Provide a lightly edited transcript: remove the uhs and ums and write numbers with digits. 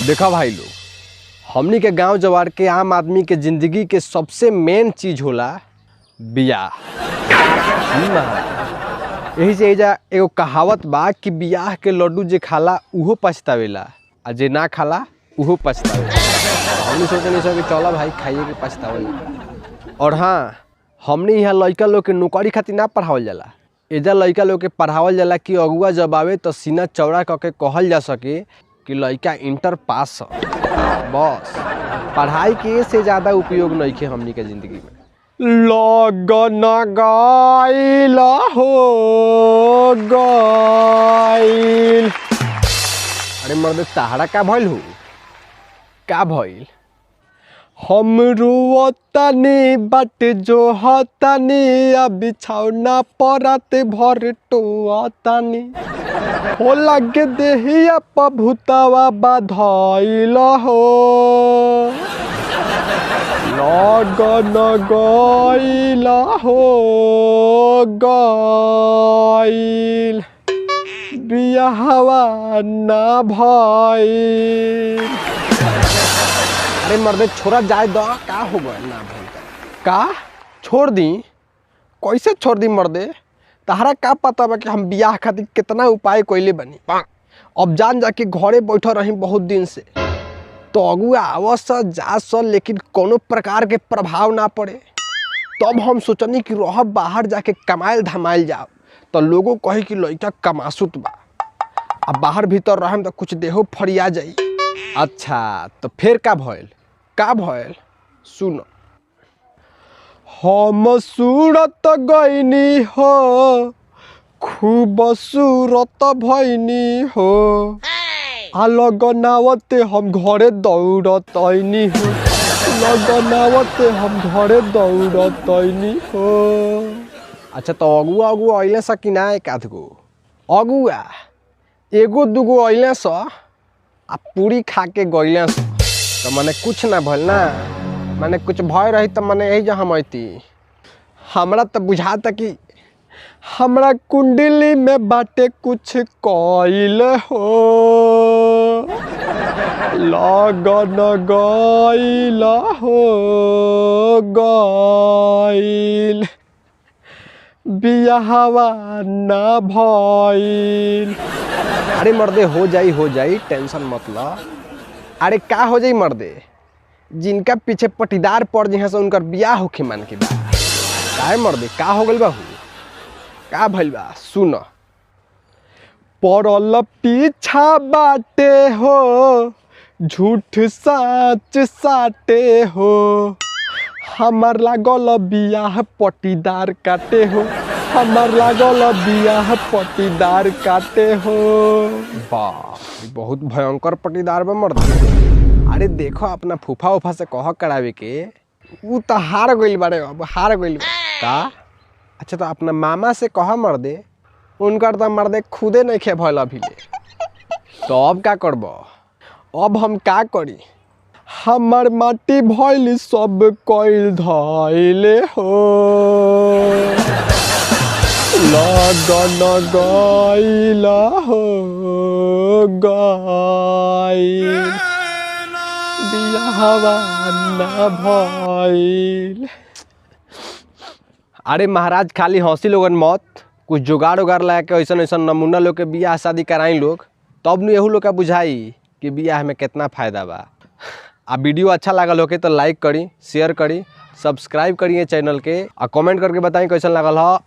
देखा भाई लोग, हमनी के गांव जवार के आम आदमी के जिंदगी के सबसे मेन चीज होला बियाह। यही से एजा एगो कहावत बा कि बियाह के लड्डू जे खाला उहो पछतावेला आ जे ना खाला उहो पछतावेला। हमनी सोचनी सब कि चला भाई खाइए के पछतावेला। और हाँ, हमने यहाँ लड़का लोग के नौकरी खातिर ना पढ़ावल जाला, एजा लड़का लोग के पढ़ावल जाला कि अगुआ जब आवे तो सीना चौड़ा करके कहल जा सके कि लड़का इंटर पास है। बस पढ़ाई के से ज़्यादा उपयोग नहीं है हमनी के ज़िंदगी में। लगन गइल हो गइल। अरे मर्द तहरा का भइल हो? का भइल? हम रोतनी बट जो हतनी अब बिछौना परत भर टोतनी हो लगे देहिया पभुतवा बाधइल हो। लगन गइल हो गइल बियाहवा ना भइल। अरे मर्दे छोरा जाए दो, का हो गए ना भाई? का छोड़ दी? कैसे छोड़ दी मर्दे? तहरा का पता बा कि हम बियाह खातिर कितना उपाय कइले बनी। अब जान जाके घरे बैठल रही बहुत दिन से, तो अगुआ आवस जास लेकिन कोनो प्रकार के प्रभाव ना पड़े। तब हम सोचनी कि रह बाहर जाके कमाइल धमाइल जाओ, तो लोगों कहे कि लड़का कमासुत बा, अब बाहर भीतर रहम तो कुछ देहो फरिया जाई। अच्छा तो फिर का भइल? का भइल सुन। हम सूरत गइनी हो खूब सूरत भइनी हो, आ लगनावते हम घरे दौड़त आइनी हो, लगनावते हम घरे दौड़त आइनी हो। अच्छा तो अगुआ अगुआ अइले सा कि ना? एक आध गो अगुआ एगो दूगो अइले सा आ पूरी खा के गइले सा, तो मने कुछ ना भइल ना? मने कुछ भय रही तो मने यही जहाँ मैती। हमरा तो बुझाता कि हमरा कुंडली में बाटे कुछ कइल हो। लगन गइल हो गइल बियाहवा ना भइल। अरे मर्दे हो जाई टेंशन मत ला। अरे का हो जाई मर्दे? जिनका पीछे पटीदार पड़ जे से उनकर बियाह होखे मान के बा। काहे मर्दे का हो गइल बा? का भइल बा सुन। पड़ल पीछा बाटे हो झूठ सच साटे हो, हमार लागल बियाह पटीदार काटे हो, हमार लागल बियाह पटीदार काटे हो। वाह बहुत भयंकर पटीदार बा मर्द। अरे देखो अपना फूफा उफा से कह करावे के, ऊ तो हार गइल बारे, अब हार गइल का। अच्छा तो अपना मामा से कह मर्दे, उनकर तो मर्दे खुदे नहीं खे भइल अभी ले। तो अब का करब? अब हम का करी? हमार माटी भइल सब कइल धइले हो। लगन गइल हो गइल बियाहवा ना भइल। अरे महाराज खाली हंसी लोगन मत, कुछ जुगाड़ उगाड़ लगा के ऐसा ऐसा नमूना लोग के बियाह शादी कराई लोग, तब न एहू लोग का बुझाई कि बियाह में कितना फायदा बा। आ वीडियो अच्छा लागल होके तो लाइक करी, शेयर करी, सब्सक्राइब करिए चैनल के, और कमेंट करके बताई कैसा लागल ह।